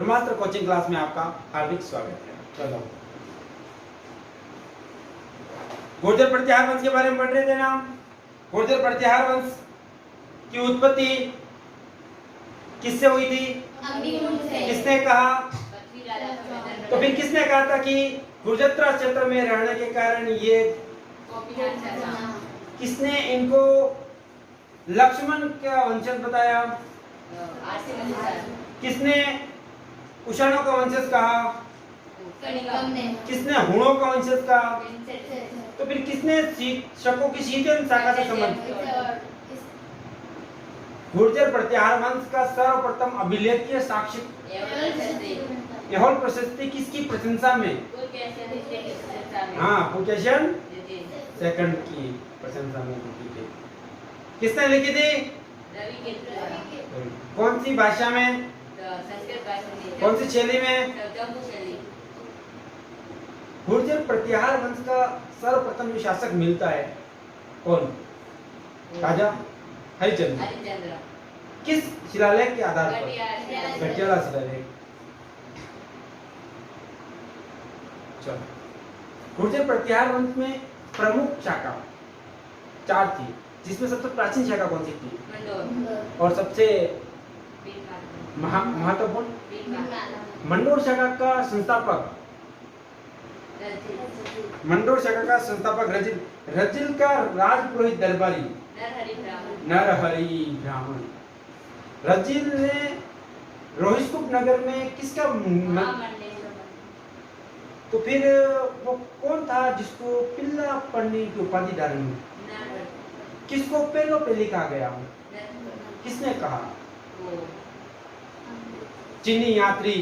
ब्रह्मास्त्र coaching class में आपका हार्दिक स्वागत है। चलो, गुर्जर प्रतिहार वंश के बारे में पढ़ रहे थे ना। गुर्जर प्रतिहार वंश की उत्पत्ति किससे हुई थी? किसने कहा? तो फिर किसने कहा था कि गुर्जर क्षेत्र में रहने के कारण ये, किसने इनको लक्ष्मण का वंशज बताया? किसने कुषाणों का वंशज कहा? किसने हुणों का वंशज कहा? तो फिर किसने शकों की शीतन शाखा से संबंध? गुर्जर प्रतिहार वंश का सर्वप्रथम अभिलेखीय साक्ष्य यहोल प्रशस्ति किसकी प्रशंसा में? हाँ, पुलकेशिन सेकंड की प्रशंसा में लिखी थी। किसने लिखी थी? कौन सी भाषा में? कौन सी शैली में? गुर्जर प्रतिहार वंश का सर्वप्रथम जो शासक मिलता है कौन? राजा हरिश्चंद्र। किस शिलालेख के आधार पर? घटियाला शिलालेख। चलो, गुर्जर प्रतिहार वंश में प्रमुख शाखा 4 थी, जिसमें सबसे प्राचीन शाखा कौन सी थी? और सबसे महत्वपूर्ण मंडोर शाखा का संस्थापक, मंडोर शाखा का संस्थापक रजिल का राजपुरोहित दरबारी नरहरि ब्राह्मण। रजिल ने रोहिस्कुप नगर में किसका तो फिर वो कौन था जिसको पिल्ला पंडी की उपाधि डाली? किसको पेलो पेली कहा गया? किसने कहा? चीनी यात्री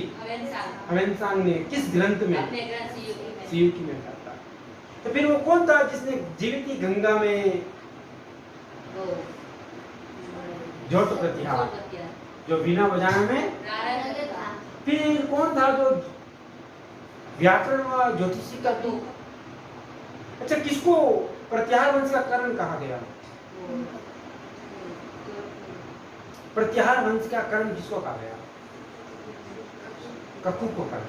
हवेनसांग ने किस ग्रंथ में? सीयूकी में कहा था। तो फिर वो कौन था जिसने जीवित गंगा में जोत प्रतिहार, जो वीणा बजाने में? फिर कौन था जो व्याकरण व ज्योतिषी का तू? अच्छा, किसको प्रतिहार वंश का कर्ण कहा गया? प्रतिहार वंश का कर्ण किसको कहा गया? ककू को कर्ण।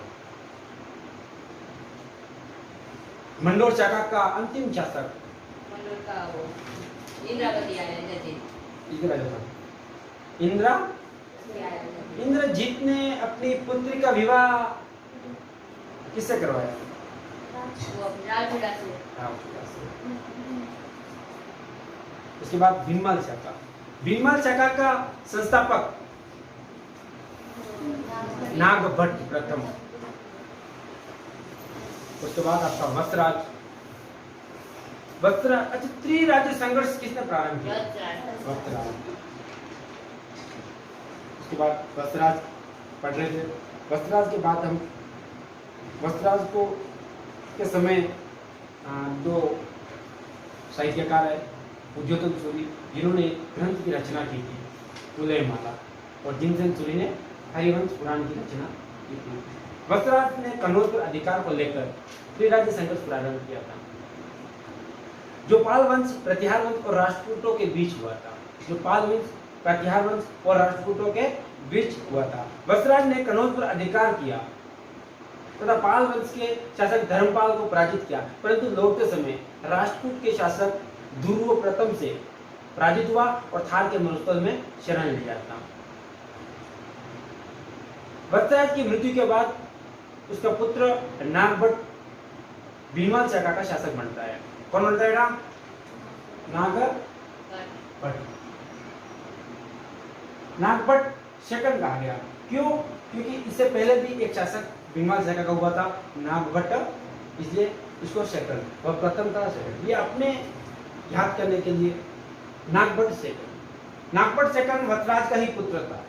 मंडोर शाखा का अंतिम शासक इंद्रजीत ने अपनी पुत्री का विवाह किससे करवाया? उसके बाद भीममाल शाखा। भीममाल शाखा का संस्थापक नागभट्ट प्रथम। उसके बाद आपका वत्सराज। अच्छा, त्रिराज्य संघर्ष किसने प्रारंभ किया? वत्सराज। उसके बाद वत्सराज पढ़ रहे थे। वत्सराज के बाद हम वत्सराज को के समय दो साहित्यकार है, उद्योतन सूरी, जिन्होंने ग्रंथ की रचना की थी, उदयमाला, और जिनसेन सूरी ने हरिवंश पुराण की रचना की थी। वत्सराज ने कन्नौज पर अधिकार को लेकर त्रिराज्य संघर्ष प्रारंभ किया था, जो पाल वंश, प्रतिहार वंश और राष्ट्रकूटों के बीच हुआ था। जो पाल वंश, प्रतिहार वंश और राष्ट्रकूटों के बीच हुआ था। वत्सराज ने कन्नौज पर अधिकार किया तथा पाल वंश के शासक धर्मपाल को पराजित किया, परंतु लौटते समय राष्ट्रकूट के शासक ध्रुव प्रथम से पराजित हुआ और थार के मरुस्थल में शरण लिया था। वत्सराज की मृत्यु के बाद उसका पुत्र नागभट्ट भीममाल शाखा का शासक बनता है। कौन बनता है? नागभट्ट। नागभट्ट सेकंड कहा गया, क्यों? क्योंकि इससे पहले भी एक शासक भीममाल शाखा का हुआ था, नागभट्ट, इसलिए इसको सेकंड, और प्रथम का सेकंड। ये अपने याद करने के लिए नागभट्ट सेकंड। नागभट्ट सेकंड वत्सराज का ही पुत्र था।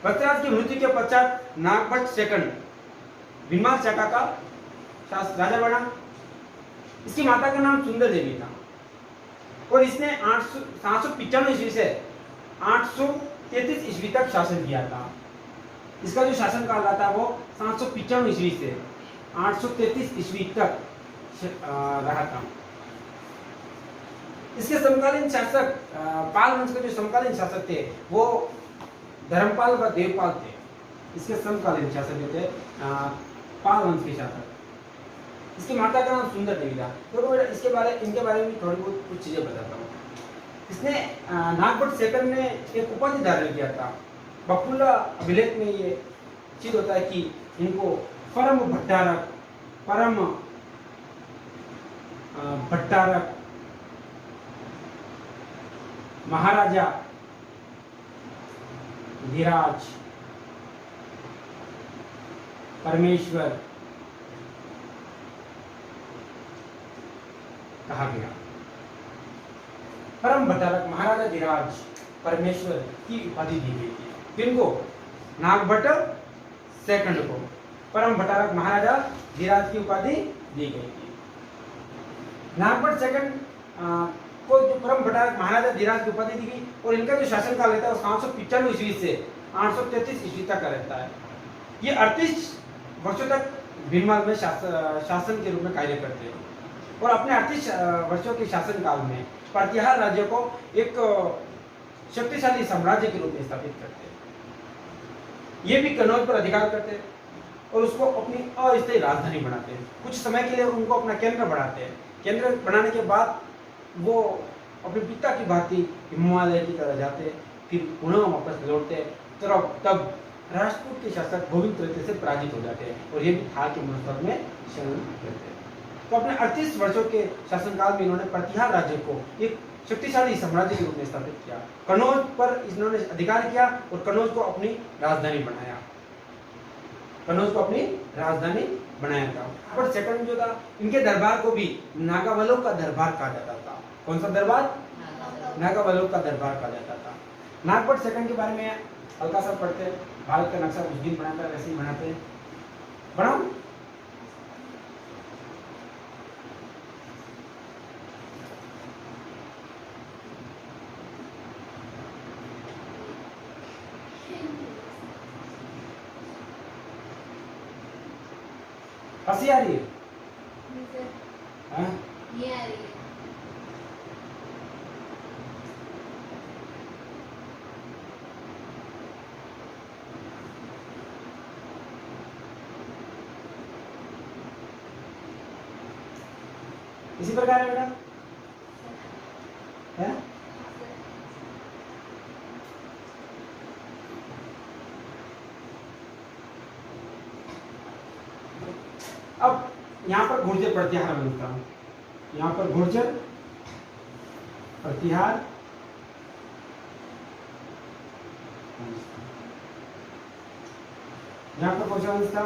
वत्सराज की मृत्यु के पश्चात नागभट्ट सेकंड भीममाल शाखा का राजा बना। इसकी माता का नाम सुंदर देवी था और इसने 795 ईस्वी से 833 ईस्वी तक शासन किया था। इसका जो शासन काल रहा था वो 795 ईस्वी से 833 ईस्वी तक रहा था। इसके समकालीन शासक पाल वंश के जो समकालीन शासक थे वो धर्मपाल व देवपाल थे। इसके समकालीन शासक जो थे पाल वंश के शासक। इसकी माता का नाम सुंदर देवी था। तो इनके बारे में थोड़ी बहुत कुछ चीजें बताता हूँ। इसने नागभट्ट सेकंड ने एक उपाधि धारण किया था। बकुला अभिलेख में ये चीज होता है कि इनको परम भट्टारक महाराजा धीराज परमेश्वर कहा गया। परम भट्टारक महाराजा धीराज परमेश्वर की उपाधि दी गई थी। किनको? नागभट्ट सेकंड को परम भट्टारक महाराजा धीराज की उपाधि दी गई थी। नागभट्ट सेकंड को जो परम भट्टारक महाराजा धीराज की उपाधि दी गई और इनका जो शासनकाल रहता है वो 795 ईस्वी से 833 ईस्वी तक का रहता है। ये 38 वर्षों तक भीनमाल में शासन के रूप में कार्य करते हैं और अपने 38 वर्षों के शासनकाल में प्रतिहार राज्य को एक शक्तिशाली साम्राज्य के रूप में स्थापित करते हैं। ये भी कन्नौज पर अधिकार करते हैं और उसको अपनी अस्थायी राजधानी बनाते हैं। कुछ समय के लिए उनको अपना केंद्र बनाते हैं। केंद्र बनाने के बाद वो अपने पिता की भांति हिमालय की तरह जाते हैं, फिर पुनः वापस लौटते हैं। तब राजपूत के शासक गोविंद तृतीय से पराजित हो जाते हैं और ये भी थार के मनस्पत में शरण लेते हैं। तो अपने 38 वर्षों के शासनकाल में इन्होंने प्रतिहार राज्य को एक शक्तिशाली साम्राज्य के रूप में स्थापित किया। कन्नौज पर इन्होंने अधिकार किया और कन्नौज को अपनी राजधानी बनाया। कन्नौज को अपनी राजधानी बनाया था। पर सेकंड जो था, इनके दरबार को भी नागावलोक का दरबार कहा जाता था। कौन सा दरबार? नागावलोक का दरबार कहा जाता था। नागभट्ट सेकंड के बारे में हल्का सा पढ़ते हैं। भारत का नक्शा उस दिन बनाता है वैसे ही बनाते हैं। बनाओ। हंसी आ रही है? ये आ रही है। इसी प्रकार है बेटा? है? अब यहाँ पर गुर्जर प्रतिहार बनता है। यहाँ पर गुर्जर प्रतिहार यहाँ पर कौन सा वंश था?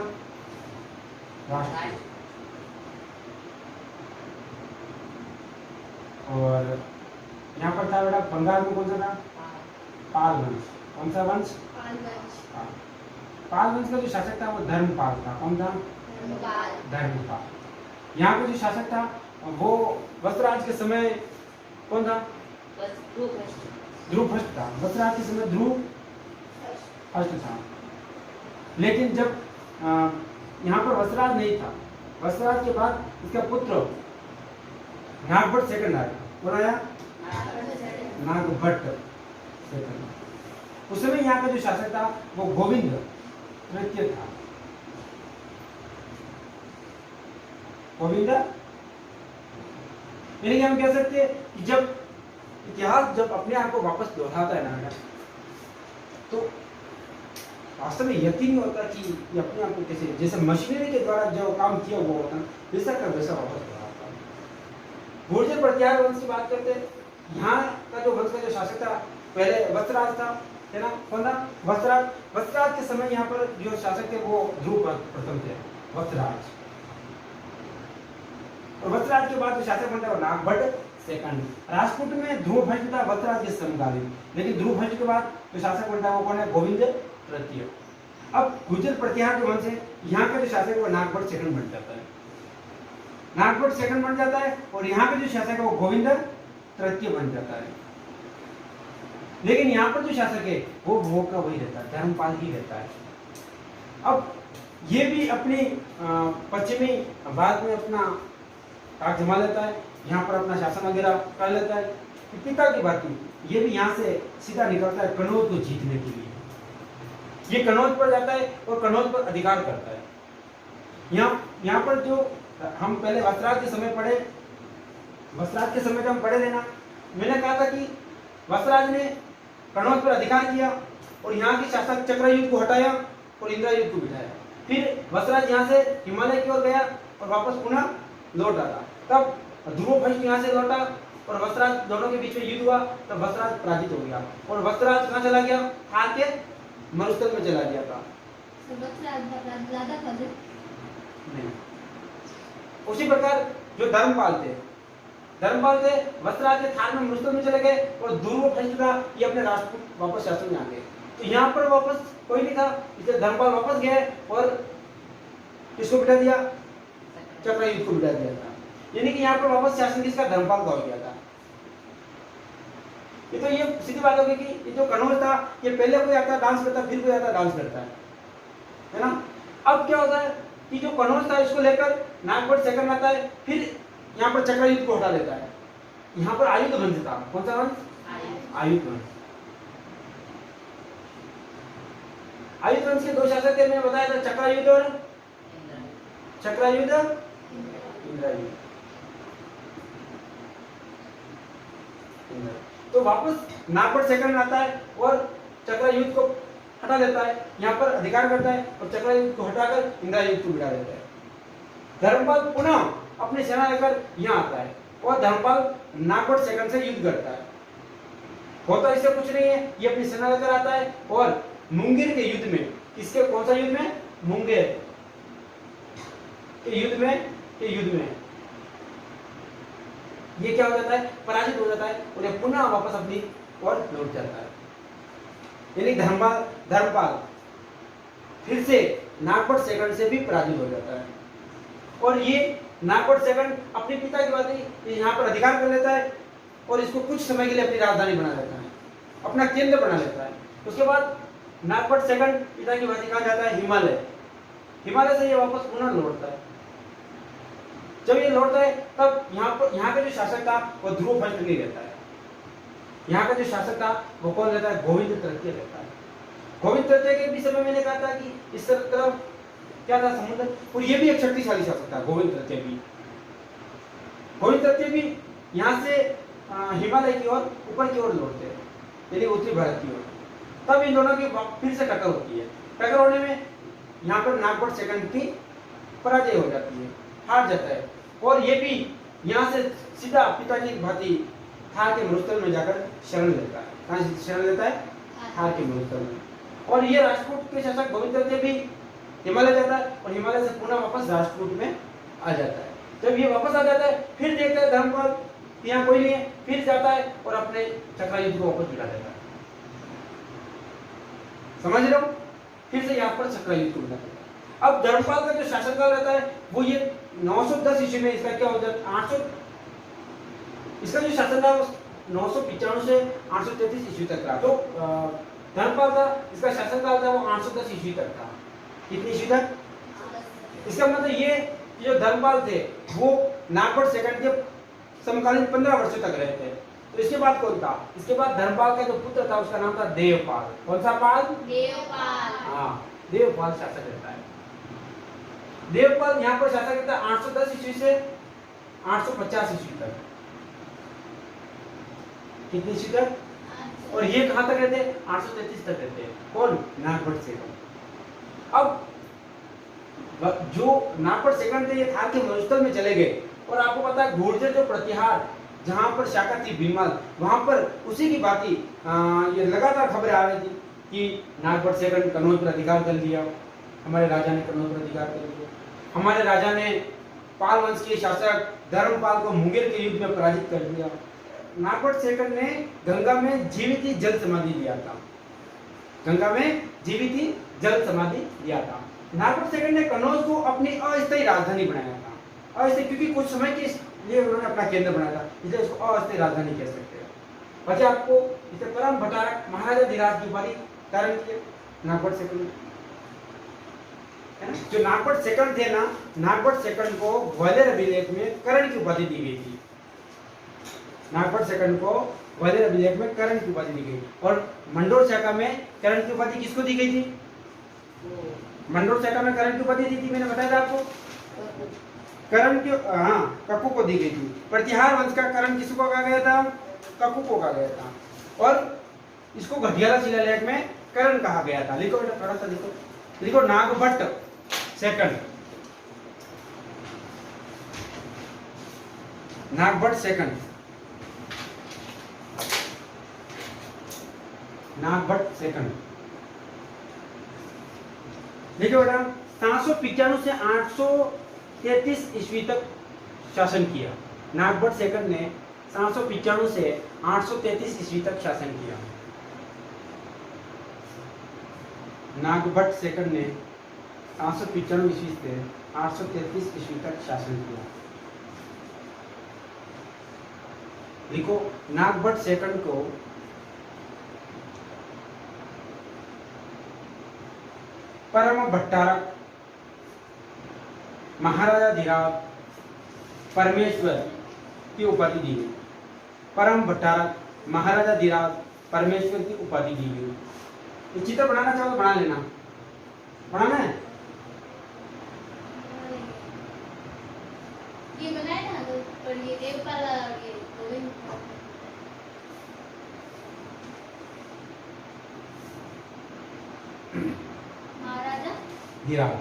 राष्ट्र। और यहाँ पर था बेटा बंगाल में कौन सा था? पाल वंश। कौन सा वंश? पाल वंश का जो शासक था वो धर्मपाल था। कौन था? धर्मपाल। यहाँ का जो शासक था वो वत्सराज के समय कौन था? ध्रुव फर्स्ट था। वत्सराज के समय ध्रुव फर्स्ट था। लेकिन जब यहाँ पर वत्सराज नहीं था, वत्सराज के बाद इसका पुत्र नागभट्ट सेकंड आया। कौन आया? नागभट्ट सेकंड। उस समय यहाँ का जो शासक था वो गोविंद तृतीय था। गोविंद, यानी कि हम कह सकते हैं कि जब इतिहास जब अपने आप को वापस दोहराता है ना, तो वास्तव में यकीन नहीं होता कि ये अपने आप को कैसे, जैसे मशीनरी के द्वारा जो काम किया हुआ होता है वैसा का वैसा वापस दोहराता है। गुर्जर प्रतिहार वंश की बात करते हैं। यहाँ का जो वंश का जो शासक था पहले वत्सराज था, है ना? कौन था? वत्सराज। वत्सराज के समय यहाँ पर जो शासक थे वो ध्रुव प्रथम थे, वत्सराज। और वत्सराज के बाद जो शासक बनता है वो नागभट्ट सेकंड। राजपूत में ध्रुव भट्ट था वत्सराज के समकालीन, लेकिन ध्रुव भट्ट के बाद जो शासक बनता है वो कौन है? गोविंद तृतीय। अब गुर्जर प्रतिहार जो वंश है, यहाँ का जो शासक है वो नागभट्ट सेकंड बन जाता है। नागभट्ट सेकंड बन जाता है और यहाँ पे जो शासक है वो गोविंद तृतीय बन जाता है। लेकिन यहाँ पर जो शासक है वो भोग का वही रहता है, धर्मपाल ही रहता है। अब ये भी अपनी पश्चिमी भारत में अपना ताक जमा लेता है, यहाँ पर अपना शासन वगैरह कर लेता है। पिता की बात ये भी यहाँ से सीधा निकलता है कन्नौज को जीतने के लिए। ये कनौज पर जाता है और कनौज पर अधिकार करता है। यहाँ पर जो हम पहले वस्त्राज के समय पढ़े, वस्त्राज के समय जब हम पढ़े थे ना, मैंने कहा था कि वस्त्राज ने कनौज पर अधिकार किया और यहाँ के शासक चक्रयुध को हटाया और इंद्रयुध को बिठाया। फिर वस्त्राज यहाँ से हिमालय की ओर गया और वापस पुनः लौट आया। तब ध्रुव यहाँ से लौटा और वस्त्राज दोनों के बीच में युद्ध हुआ, तब वस्त्राज पराजित हो गया और वस्त्राज कहाँ चला गया? हार के मरुस्थल में चला गया था। नहीं। उसी प्रकार जो धर्मपाल थे वस्त्राज के थार में मरुस्थल में चले गए और ध्रुव का ये अपने राष्ट्र वापस शासन में आ गए। तो यहाँ पर वापस कोई नहीं था, इसलिए धर्मपाल वापस गए और किसको बिठा दिया? चक्रयुध को बिठा दिया था। यानी कि यहाँ पर वापस शासन किसका? धर्मपाल का हो गया था। ये तो ये सीधी बात होगी कि ये जो कनौज था, ये पहले कोई आता डांस करता, फिर कोई आता डांस करता है ना। अब क्या होता है कि जो कनौज था इसको लेकर नागपुर सेकंड आता है, फिर यहाँ पर चक्रयुध को हटा देता है। यहाँ पर आयुध वंश था। कौन सा वंश? आयुध वंश। आयुध वंश के दो शासक थे, मैंने बताया था, चक्रयुध और इंद्रयुध। तो वापस नागपुर सेकंड आता है और चक्रयुध को हटा देता है, यहाँ पर अधिकार करता है और चक्रयुध को हटाकर इंद्रयुध को बिठा देता है। धर्मपाल पुनः अपनी सेना लेकर यहाँ आता है और धर्मपाल नागपुर सेकंड से युद्ध करता है। होता इससे कुछ नहीं है, ये अपनी सेना लेकर आता है और मुंगेर के युद्ध में, इसके कौन सा युद्ध में? मुंगेर के युद्ध में ये क्या हो जाता है? पराजित हो जाता है और ये पुनः वापस अपनी ओर लौट जाता है। यानी धर्मपाल फिर से नागपुर सेकंड से भी पराजित हो जाता है और ये नागपुर सेकंड अपने पिता की बात यहाँ पर अधिकार कर लेता है और इसको कुछ समय के लिए अपनी राजधानी बना लेता है, अपना केंद्र बना लेता है। उसके बाद नागपुर सेकंड पिता की बात कहा जाता है हिमालय से ये वापस पुनः लौटता है। जब ये लौटता है तब यहाँ का जो शासक था वो ध्रुव नहीं रहता है। यहाँ का जो शासक था वो कौन रहता है? गोविंद तृतीय रहता है। गोविंद तृतीय के भी समय मैंने कहा था कि इस तरफ क्या था? समुद्र। और ये भी एक शक्तिशाली शासक था गोविंद तृतीय भी यहाँ से हिमालय की ओर ऊपर की ओर लौटते हैं, यानी उत्तरी भारत की ओर। तब इन दोनों की फिर से टक्कर होती है। टक्कर होने में यहाँ पर नागपुर सेकंड की पराजय हो जाती है, हार जाता है और ये भी यहाँ से सीधा पिता की भांति थार के मरुस्थल में जाकर शरण लेता है। कहाँ शरण लेता है? थार के मरुस्थल में। और ये राजपूत के शासक गोविंद तृतीय भी हिमालय जाता है और हिमालय से पुनः वापस राजपूत में आ जाता है। जब ये वापस आ जाता है फिर देखता है धर्मपाल यहाँ कोई नहीं है, फिर जाता है और अपने चक्रयुध को वापस बिठा देता है। समझ रहे हो? फिर से यहाँ पर चक्रयुध को बिठा देता है। अब धर्मपाल का जो शासनकाल रहता है वो ये 910 ईस्वी में, इसका क्या हो जाता है? 800, इसका जो शासनकाल 995 से 833 ईस्वी तक रहा। तो धर्मपाल का इसका शासनकाल था वो 810 ईस्वी तक था। कितनी ईस्वी तक? इसका मतलब ये जो धर्मपाल थे वो नागपुर सेकंड के समकालीन 15 वर्षों तक रहे थे। तो इसके बाद कौन था? इसके बाद धर्मपाल का जो पुत्र था उसका नाम था देवपाल। कौन सा पाल? देवपाल। हाँ, देवपाल शासक रहता है। देवपाल यहाँ पर शासक रहता है 810 ईस्वी से 850 ईस्वी तक। कितनी ईस्वी तक? और ये कहां तक रहते? 833 तक रहते हैं। कौन? नागपुर सेकंड। अब जो नागपुर सेकंड थे ये थार के मरुस्थल में चले गए और आपको पता है गुर्जर जो प्रतिहार जहां पर शाखा थी भीमल, वहां पर उसी की बात ये लगातार खबरें आ रही थी कि नागपुर सेकंड कनौज पर अधिकार कर लिया, हमारे राजा ने कनौज पर अधिकार कर लिया, हमारे राजा ने पाल वंश के शासक धर्मपाल को मुंगेर के युद्ध में पराजित कर दिया। नागपुर सेकंड ने गंगा में जीवित ही जल समाधि लिया था। गंगा में जीवित ही जल समाधि लिया था। नागपुर सेकंड ने कनौज को अपनी अस्थायी राजधानी बनाया था। अस्थायी क्योंकि कुछ समय के लिए उन्होंने अपना केंद्र बनाया था, इसलिए इसको अस्थायी राजधानी कह सकते हैं। वजह आपको इसे परम भटारक महाराजा धीराज की उपाधि धारण किए नागपुर सेकंड। जो नागपुर सेकंड थे ना, नागपुर सेकंड को ग्वालियर अभिलेख में कर्ण की उपाधि दी गई थी। नागपुर सेकंड को ग्वालियर अभिलेख में कर्ण की उपाधि दी गई और मंडोर शाखा में कर्ण की उपाधि किसको दी गई थी? मंडोर सेकंड में करण की उपाधि दी थी, मैंने बताया था आपको। करण की ककु को दी गई थी। प्रतिहार वंश का करण किसको कहा गया था? ककु को कहा गया था। और इसको घटियाला शिलालेख में करण कहा गया था। लिखो बेटा थोड़ा सा लिखो Nagabhata second, Nagabhata second, Nagabhata second. देखिए बेटा 795 से 833 ईस्वी तक शासन किया। नागभट्ट सेकंड ने 795 से 833 ईस्वी तक शासन किया। नागभट्ट सेकंड ने 795 ईस्वी से 833 ईस्वी तक शासन किया। लिखो नागभट्ट सेकंड को परम भट्टारक, महाराजा धीराज, परमेश्वर की उपाधि दी गई। परम भट्टारक, महाराजा धीराज, परमेश्वर की उपाधि दी गई। ये चित्र बनाना चाहो तो बना लेना। बनाना है? ये बनाया था तो पर ये देवपाल ये गोविंद महाराजा धीराज,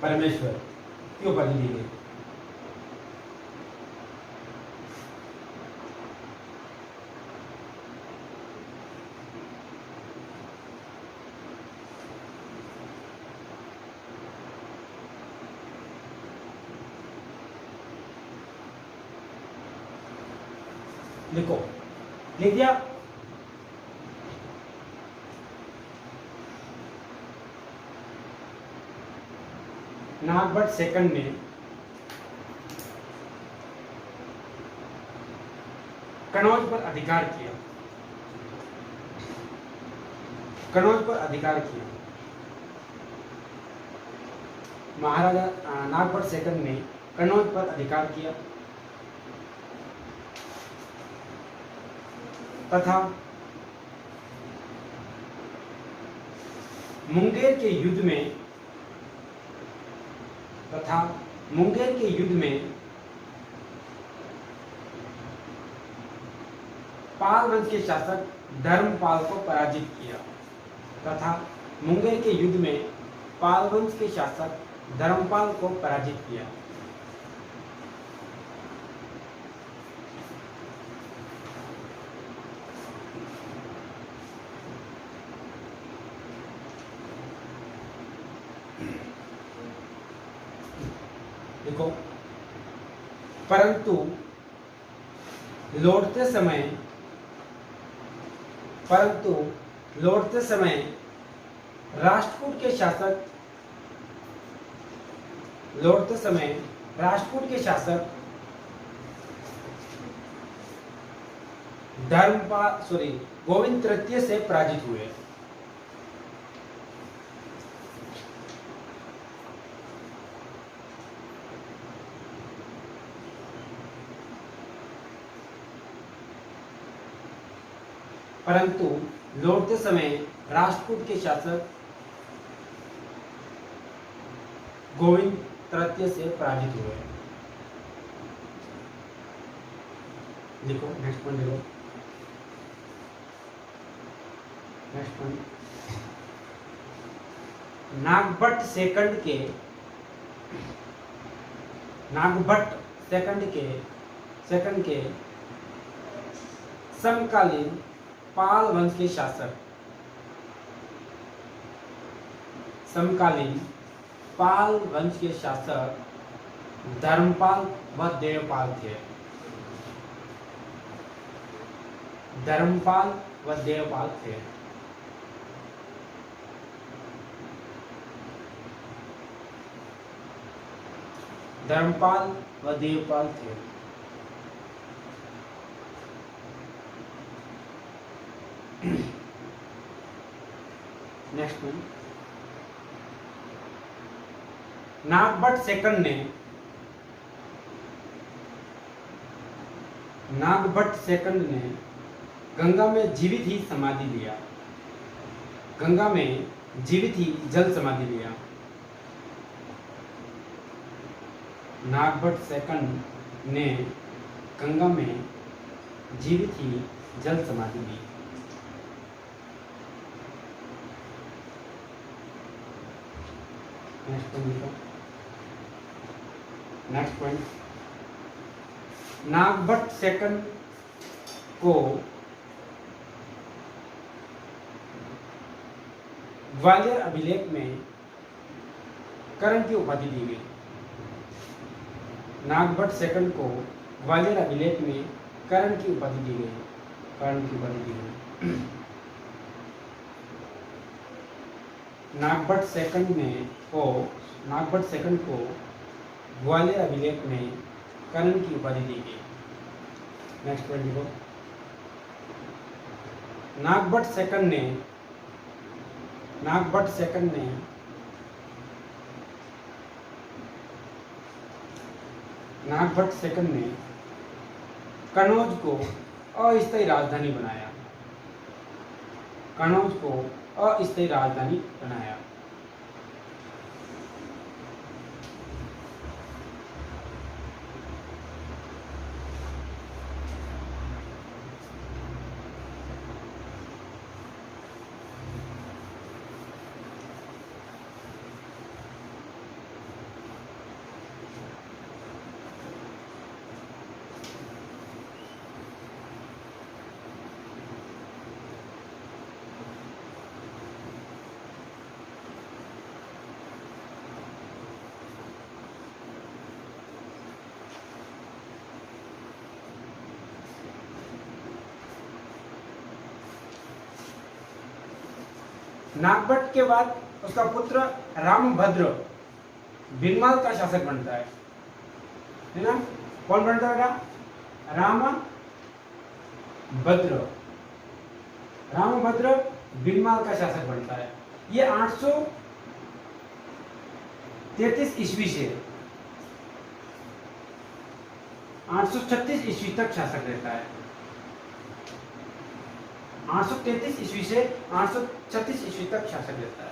परमेश्वर की उपाधि दी गई। लिखो, लिख दिया? नागभट्ट सेकंड ने कनौज पर अधिकार किया। कनौज पर अधिकार किया। महाराजा नागभट्ट सेकंड ने कनौज पर अधिकार किया तथा मुंगेर के युद्ध में पाल वंश के शासक धर्मपाल को पराजित किया। तथा मुंगेर के युद्ध में पाल वंश के शासक धर्मपाल को पराजित किया। देखो, परंतु लौटते समय राष्ट्रकूट के शासक गोविंद तृतीय से पराजित हुए। परंतु लौटते समय राष्ट्रकूट के शासक गोविंद तृतीय से पराजित हुए। देखो नेक्स्ट पॉइंट देखो, नेक्स्ट पॉइंट नागभट्ट सेकंड के समकालीन पाल वंश के शासक धर्मपाल व देवपाल थे। धर्मपाल व देवपाल थे। नेक्स्ट में नागभट्ट सेकंड ने गंगा में जीवित ही समाधि लिया। गंगा में जीवित ही जल समाधि लिया। नागभट्ट सेकंड ने गंगा में जीवित ही जल समाधि ली। नेक्स्ट पॉइंट, नागभट्ट सेकंड को ग्वालियर अभिलेख में कर्ण की उपाधि दी गई। नागभट्ट सेकंड को ग्वालियर अभिलेख में कर्ण की उपाधि दी गई। कर्ण की उपाधि दी गई। नागभट्ट सेकंड को ग्वालियर अभिलेख में कर्ण की उपाधि दी गई। नेक्स्ट पॉइंट देखो, नागभट्ट सेकंड ने कन्नौज को अस्थायी राजधानी बनाया। कन्नौज को अस्थायी राजधानी बनाया। नागभट्ट के बाद उसका पुत्र रामभद्र बीरमाल का शासक बनता है ना। कौन बनता है? रामभद्र बीरमाल का शासक बनता है। ये 833 ईस्वी से 836 ईस्वी तक शासक रहता है। 833 ईस्वी से 836 ईस्वी तक शासक रहता है।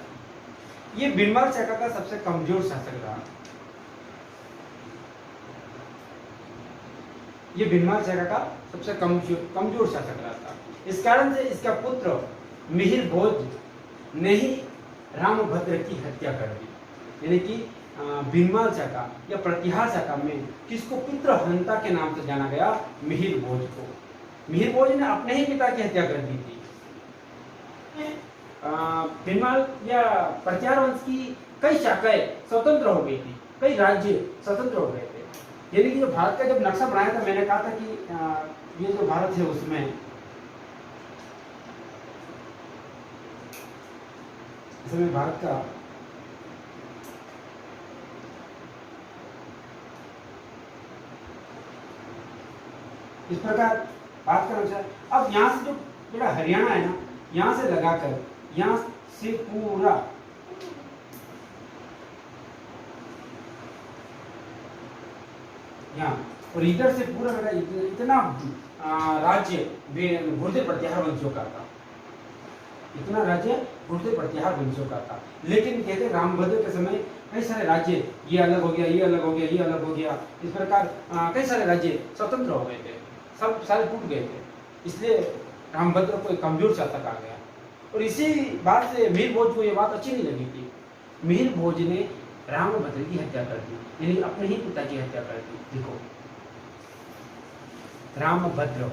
ये बीरमाल शाखा का सबसे कमजोर शासक रहा। ये बीरमाल शाखा का सबसे कमजोर शासक रहा था। इस कारण से इसका पुत्र मिहिर भोज ने ही रामभद्र की हत्या कर दी। यानी कि बीरमाल शाखा या प्रतिहार शाखा में किसको पितृहंता के नाम से जाना गया? मिहिर भोज को। मिहिर भोज ने अपने ही पिता की हत्या कर दी थी। बीरमाल या प्रतिहार वंश की कई शाखाएं स्वतंत्र हो गई थी, कई राज्य स्वतंत्र हो गए थे। यानी कि जो भारत का जब नक्शा बनाया था, मैंने कहा था कि ये जो भारत है उसमें भारत का इस प्रकार बात का नक्शा। अब यहाँ से जो मेरा हरियाणा है ना, यहाँ से लगाकर यहाँ से पूरा यहाँ और इधर से पूरा मेरा इतना राज्य गुर्दे प्रतिहार वंशों का था। इतना राज्य गुर्दे प्रतिहार वंशों का था। लेकिन कहते रामभद्र के समय कई सारे राज्य ये अलग हो गया, ये अलग हो गया, ये अलग हो गया। इस प्रकार कई सारे राज्य स्वतंत्र हो गए थे, सब सारे टूट गए थे। इसलिए रामभद्र को एक कमजोर शासक आ गया। और इसी बात से मिहिर भोज को ये बात अच्छी नहीं लगी थी। मिहिर भोज ने रामभद्र की हत्या कर दी, यानी अपने ही पिता की हत्या कर दी। देखो रामभद्र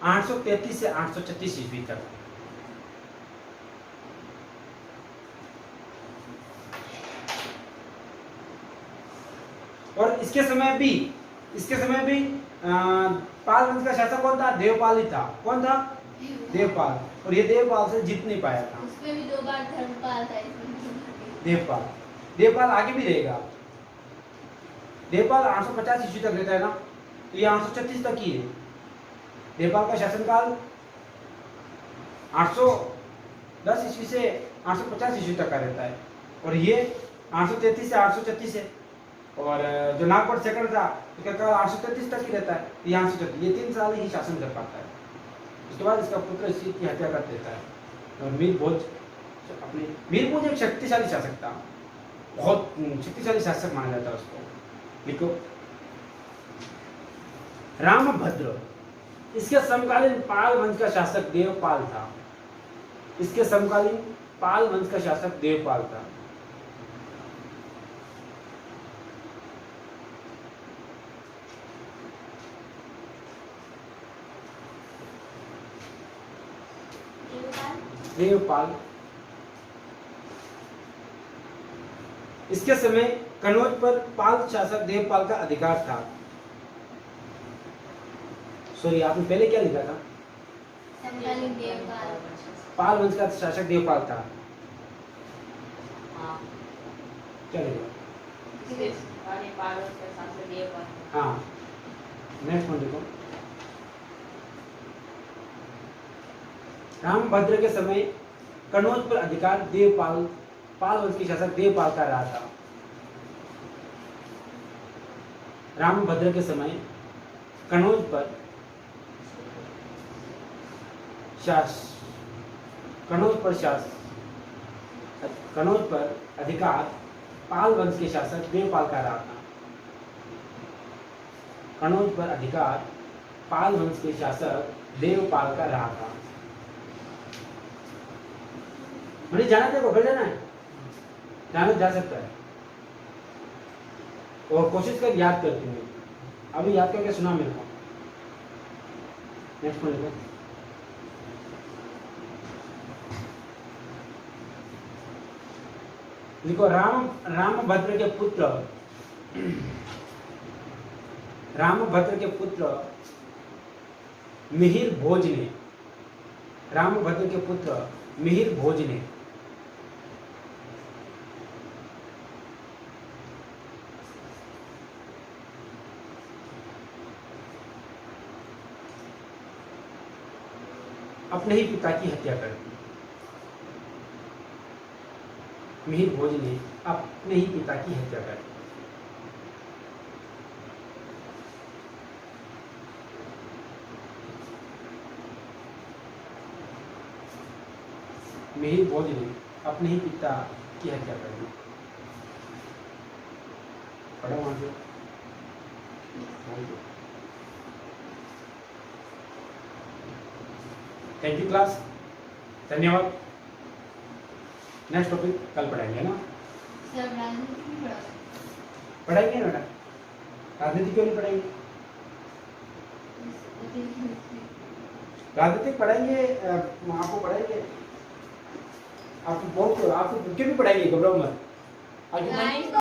833 से 836 ईस्वी तक और इसके समय भी पाल वंश का शासक कौन था? देवपाल ही था। कौन था? देवपाल। और ये देवपाल से जीत नहीं पाया था। उसमें भी 2 बार धर्मपाल था। देवपाल आगे भी रहेगा। देवपाल 850 ईस्वी तक रहता है ना, तो ये 836 तक ही है। देवपाल का शासनकाल 810 ईस्वी से 850 ईस्वी तक का रहता है और ये 833 से 836 है। और जो नागभट्ट सेकंड था उसका काल 833 तक ही रहता है। ये 836, ये 3 साल ही शासन कर पाता है। उसके बाद इसका पुत्र इसी की हत्या कर देता है। और मीर भोज अपने मीर भोज एक शक्तिशाली शासक था, बहुत शक्तिशाली शासक माना जाता है उसको। लिखो रामभद्र, इसके समकालीन पाल वंश का शासक देवपाल था। इसके समकालीन पाल वंश का शासक देवपाल था। देवपाल, इसके समय कनौज पर पाल शासक देवपाल का अधिकार था। सॉरी, आपने पहले क्या लिखा था? समकालीन देवपाल। पाल वंश का शासक देवपाल था। हाँ, क्या लिखा? वाले पाल वंश का शासक देवपाल। हाँ, नेक्स्ट पॉइंट देखो। रामभद्र के समय कनौज पर अधिकार देवपाल, पाल वंश के शासक देवपाल का रहा था। रामभद्र के समय कनौज पर कनौज पर अधिकार पाल वंश के शासक देवपाल का रहा था। कनौज पर अधिकार पाल वंश के शासक देवपाल का रहा था। मुझे जाना था, घर जाना है, जाना जा सकता है, और कोशिश कर याद करती हूँ। अभी याद करके सुना मेरे को। नेक्स्ट पॉइंट देखो। देखो रामभद्र के पुत्र मिहिर भोज ने, रामभद्र के पुत्र मिहिर भोज ने अपने ही पिता की हत्या कर दी। मिहिर भोज ने अपने ही पिता की हत्या कर दी। मिहिर भोज ने अपने ही पिता की हत्या कर दी। पढ़ो वहां से। थैंक यू क्लास, धन्यवाद। नेक्स्ट टॉपिक कल पढ़ाएंगे ना? सर राजनीति भी पढ़ा। पढ़ाएंगे ना बेटा? राजनीति क्यों नहीं पढ़ाएंगे? राजनीति पढ़ाएंगे, आपको पढ़ाएंगे, आपको क्यों भी पढ़ाएंगे, घबराओ मत।